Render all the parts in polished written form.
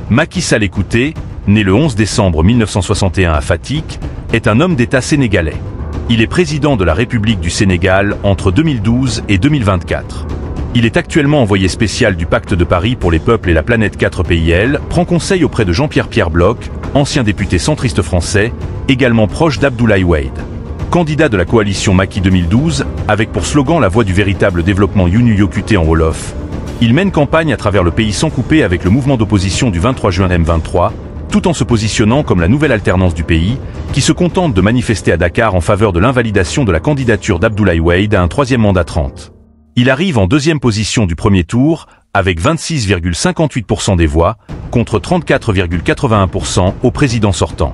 Macky Sall Écouté, né le 11 décembre 1961 à Fatick, est un homme d'État sénégalais. Il est président de la République du Sénégal entre 2012 et 2024. Il est actuellement envoyé spécial du Pacte de Paris pour les peuples et la planète 4PIL, prend conseil auprès de Jean-Pierre Bloch, ancien député centriste français, également proche d'Abdoulaye Wade. Candidat de la coalition Macky 2012, avec pour slogan la voie du véritable développement Yunu Yokuté en Wolof, il mène campagne à travers le pays sans couper avec le mouvement d'opposition du 23 juin M23, tout en se positionnant comme la nouvelle alternance du pays, qui se contente de manifester à Dakar en faveur de l'invalidation de la candidature d'Abdoulaye Wade à un troisième mandat 30. Il arrive en deuxième position du premier tour, avec 26,58% des voix, contre 34,81% au président sortant.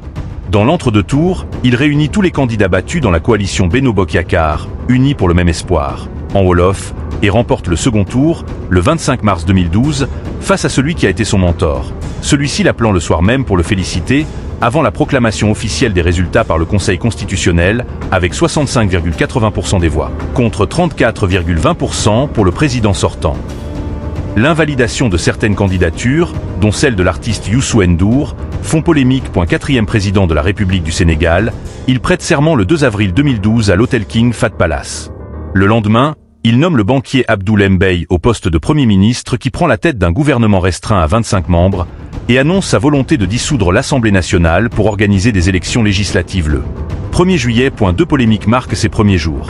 Dans l'entre-deux tours, il réunit tous les candidats battus dans la coalition Benno Bokk Yakaar, unis pour le même espoir, en Wolof, et remporte le second tour, le 25 mars 2012, face à celui qui a été son mentor. Celui-ci l'appelant le soir même pour le féliciter, avant la proclamation officielle des résultats par le Conseil constitutionnel, avec 65,80% des voix, contre 34,20% pour le président sortant. L'invalidation de certaines candidatures, dont celle de l'artiste Youssou N'Dour, font polémique. Quatrième président de la République du Sénégal, il prête serment le 2 avril 2012 à l'hôtel King Fahd Palace. Le lendemain, il nomme le banquier Abdoul Mbaye au poste de Premier ministre qui prend la tête d'un gouvernement restreint à 25 membres et annonce sa volonté de dissoudre l'Assemblée nationale pour organiser des élections législatives le 1er juillet. Deux polémiques marquent ses premiers jours.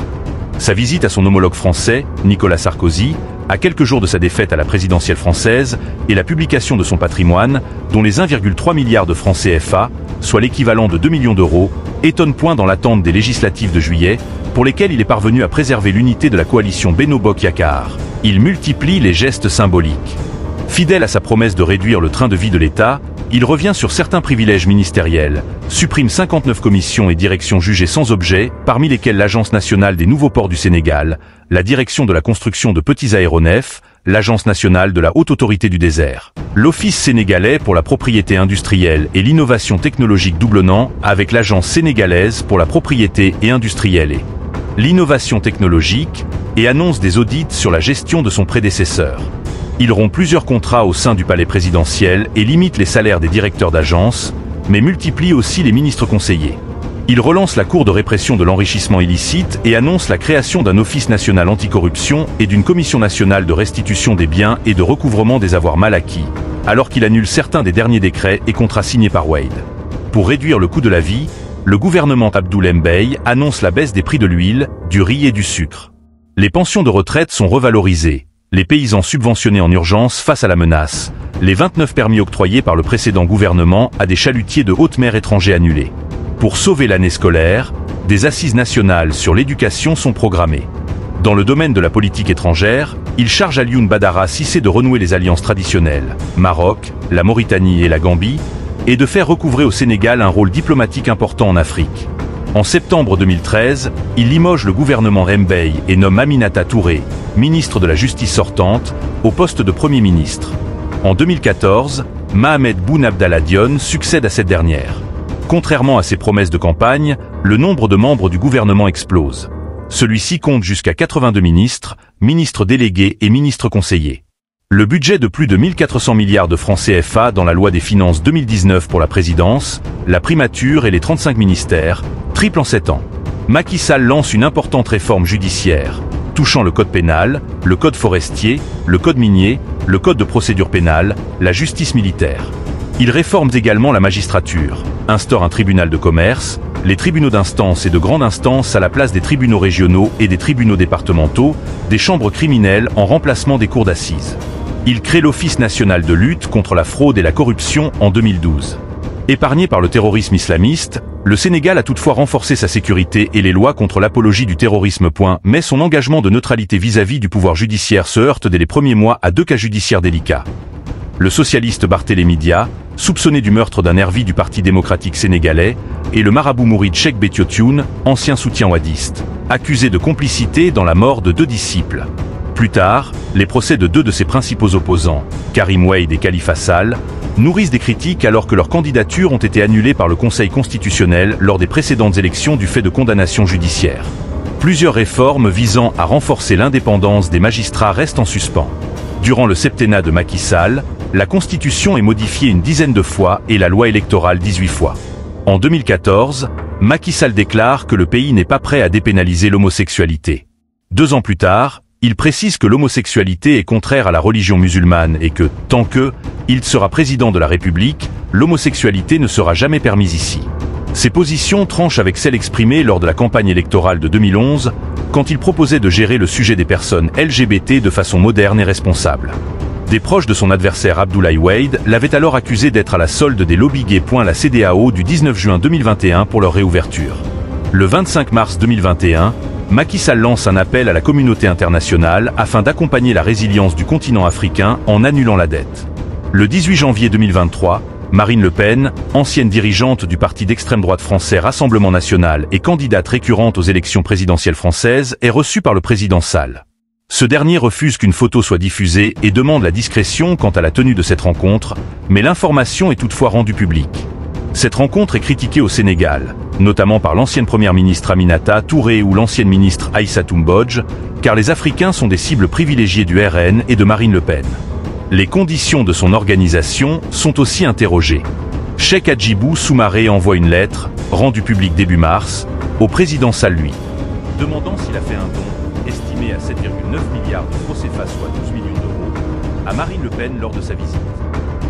Sa visite à son homologue français, Nicolas Sarkozy, à quelques jours de sa défaite à la présidentielle française, et la publication de son patrimoine, dont les 1,3 milliard de francs CFA, soit l'équivalent de 2 millions d'euros, étonnent point dans l'attente des législatives de juillet, pour lesquelles il est parvenu à préserver l'unité de la coalition Benno Bokk Yakaar. Il multiplie les gestes symboliques. Fidèle à sa promesse de réduire le train de vie de l'État, il revient sur certains privilèges ministériels, supprime 59 commissions et directions jugées sans objet, parmi lesquelles l'Agence nationale des nouveaux ports du Sénégal, la direction de la construction de petits aéronefs, l'Agence nationale de la haute autorité du désert, l'Office sénégalais pour la propriété industrielle et l'innovation technologique doublonnant avec l'Agence sénégalaise pour la propriété et industrielle et l'innovation technologique, et annonce des audits sur la gestion de son prédécesseur. Il rompt plusieurs contrats au sein du palais présidentiel et limite les salaires des directeurs d'agences, mais multiplie aussi les ministres conseillers. Il relance la Cour de répression de l'enrichissement illicite et annonce la création d'un office national anticorruption et d'une commission nationale de restitution des biens et de recouvrement des avoirs mal acquis, alors qu'il annule certains des derniers décrets et contrats signés par Wade. Pour réduire le coût de la vie, le gouvernement Abdoul Mbaye annonce la baisse des prix de l'huile, du riz et du sucre. Les pensions de retraite sont revalorisées. Les paysans subventionnés en urgence face à la menace, les 29 permis octroyés par le précédent gouvernement à des chalutiers de haute mer étrangers annulés. Pour sauver l'année scolaire, des assises nationales sur l'éducation sont programmées. Dans le domaine de la politique étrangère, il charge Alioune Badara Cissé de renouer les alliances traditionnelles, Maroc, la Mauritanie et la Gambie, et de faire recouvrer au Sénégal un rôle diplomatique important en Afrique. En septembre 2013, il limoge le gouvernement Mbaye et nomme Aminata Touré, ministre de la Justice sortante, au poste de Premier ministre. En 2014, Mahammed Boun Abdallah Dionne succède à cette dernière. Contrairement à ses promesses de campagne, le nombre de membres du gouvernement explose. Celui-ci compte jusqu'à 82 ministres, ministres délégués et ministres conseillers. Le budget de plus de 1400 milliards de francs CFA dans la loi des finances 2019 pour la présidence, la primature et les 35 ministères, triple en 7 ans. Macky Sall lance une importante réforme judiciaire, touchant le code pénal, le code forestier, le code minier, le code de procédure pénale, la justice militaire. Il réforme également la magistrature, instaure un tribunal de commerce, les tribunaux d'instance et de grande instance à la place des tribunaux régionaux et des tribunaux départementaux, des chambres criminelles en remplacement des cours d'assises. Il crée l'Office national de lutte contre la fraude et la corruption en 2012. Épargné par le terrorisme islamiste, le Sénégal a toutefois renforcé sa sécurité et les lois contre l'apologie du terrorisme. Mais son engagement de neutralité vis-à-vis du pouvoir judiciaire se heurte dès les premiers mois à deux cas judiciaires délicats. Le socialiste Barthélémy Dia, soupçonné du meurtre d'un nervi du Parti démocratique sénégalais, et le marabout mouride Cheikh Béthio Thioune, ancien soutien wadiste, accusé de complicité dans la mort de deux disciples. Plus tard, les procès de deux de ses principaux opposants, Karim Wade et Khalifa Sall, nourrissent des critiques alors que leurs candidatures ont été annulées par le Conseil constitutionnel lors des précédentes élections du fait de condamnations judiciaires. Plusieurs réformes visant à renforcer l'indépendance des magistrats restent en suspens. Durant le septennat de Macky Sall, La Constitution est modifiée une dizaine de fois et la loi électorale 18 fois. En 2014, Macky Sall déclare que le pays n'est pas prêt à dépénaliser l'homosexualité. 2 ans plus tard, il précise que l'homosexualité est contraire à la religion musulmane et que, tant qu'il sera président de la République, l'homosexualité ne sera jamais permise ici. Ces positions tranchent avec celles exprimées lors de la campagne électorale de 2011, quand il proposait de gérer le sujet des personnes LGBT de façon moderne et responsable. Des proches de son adversaire Abdoulaye Wade l'avaient alors accusé d'être à la solde des lobbies gays. La CEDEAO du 19 juin 2021 pour leur réouverture. Le 25 mars 2021, Macky Sall lance un appel à la communauté internationale afin d'accompagner la résilience du continent africain en annulant la dette. Le 18 janvier 2023, Marine Le Pen, ancienne dirigeante du parti d'extrême droite français Rassemblement National et candidate récurrente aux élections présidentielles françaises, est reçue par le président Sall. Ce dernier refuse qu'une photo soit diffusée et demande la discrétion quant à la tenue de cette rencontre, mais l'information est toutefois rendue publique. Cette rencontre est critiquée au Sénégal, notamment par l'ancienne première ministre Aminata Touré ou l'ancienne ministre Aïssatou Mbodj, car les Africains sont des cibles privilégiées du RN et de Marine Le Pen. Les conditions de son organisation sont aussi interrogées. Cheikh Hadjibou Soumaré envoie une lettre, rendue publique début mars, au président Sall lui, demandant s'il a fait un don, estimé à 7,9 milliards de francs CFA soit 12 millions d'euros, à Marine Le Pen lors de sa visite.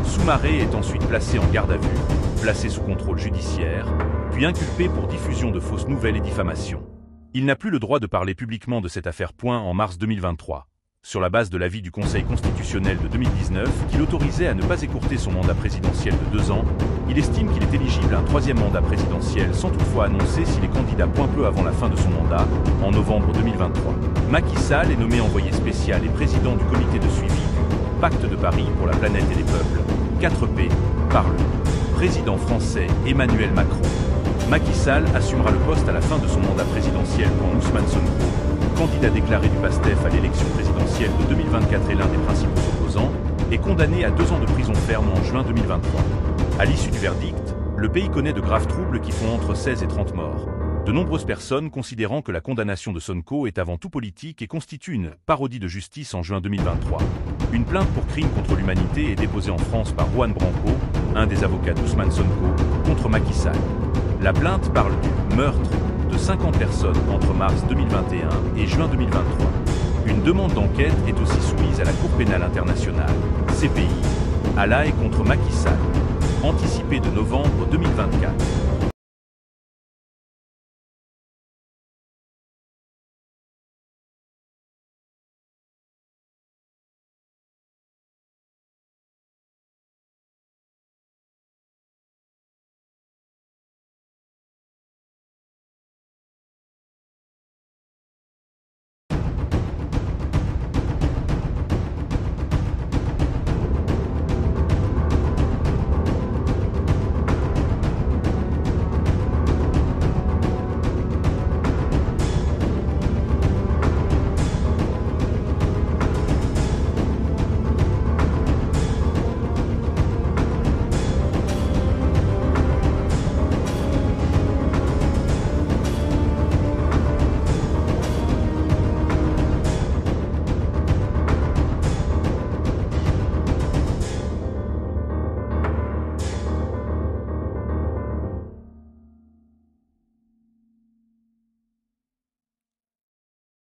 Soumaré est ensuite placé en garde à vue, placé sous contrôle judiciaire, puis inculpé pour diffusion de fausses nouvelles et diffamation. Il n'a plus le droit de parler publiquement de cette affaire. En mars 2023. Sur la base de l'avis du Conseil constitutionnel de 2019 qui l'autorisait à ne pas écourter son mandat présidentiel de 2 ans, il estime qu'il est éligible à un 3e mandat présidentiel sans toutefois annoncer s'il est candidat peu avant la fin de son mandat, en novembre 2023. Macky Sall est nommé envoyé spécial et président du comité de suivi du Pacte de Paris pour la planète et les peuples, 4P, par le président français Emmanuel Macron. Macky Sall assumera le poste à la fin de son mandat présidentiel quand Ousmane Sonko, candidat déclaré du PASTEF à l'élection présidentielle de 2024 et l'un des principaux opposants, est condamné à 2 ans de prison ferme en juin 2023. À l'issue du verdict, le pays connaît de graves troubles qui font entre 16 et 30 morts. De nombreuses personnes considérant que la condamnation de Sonko est avant tout politique et constitue une parodie de justice en juin 2023. Une plainte pour crime contre l'humanité est déposée en France par Juan Branco, un des avocats d'Ousmane Sonko, contre Macky Sall. La plainte parle du meurtre de 50 personnes entre mars 2021 et juin 2023. Une demande d'enquête est aussi soumise à la Cour pénale internationale, CPI, à La Haye contre Macky Sall, anticipée de novembre 2024.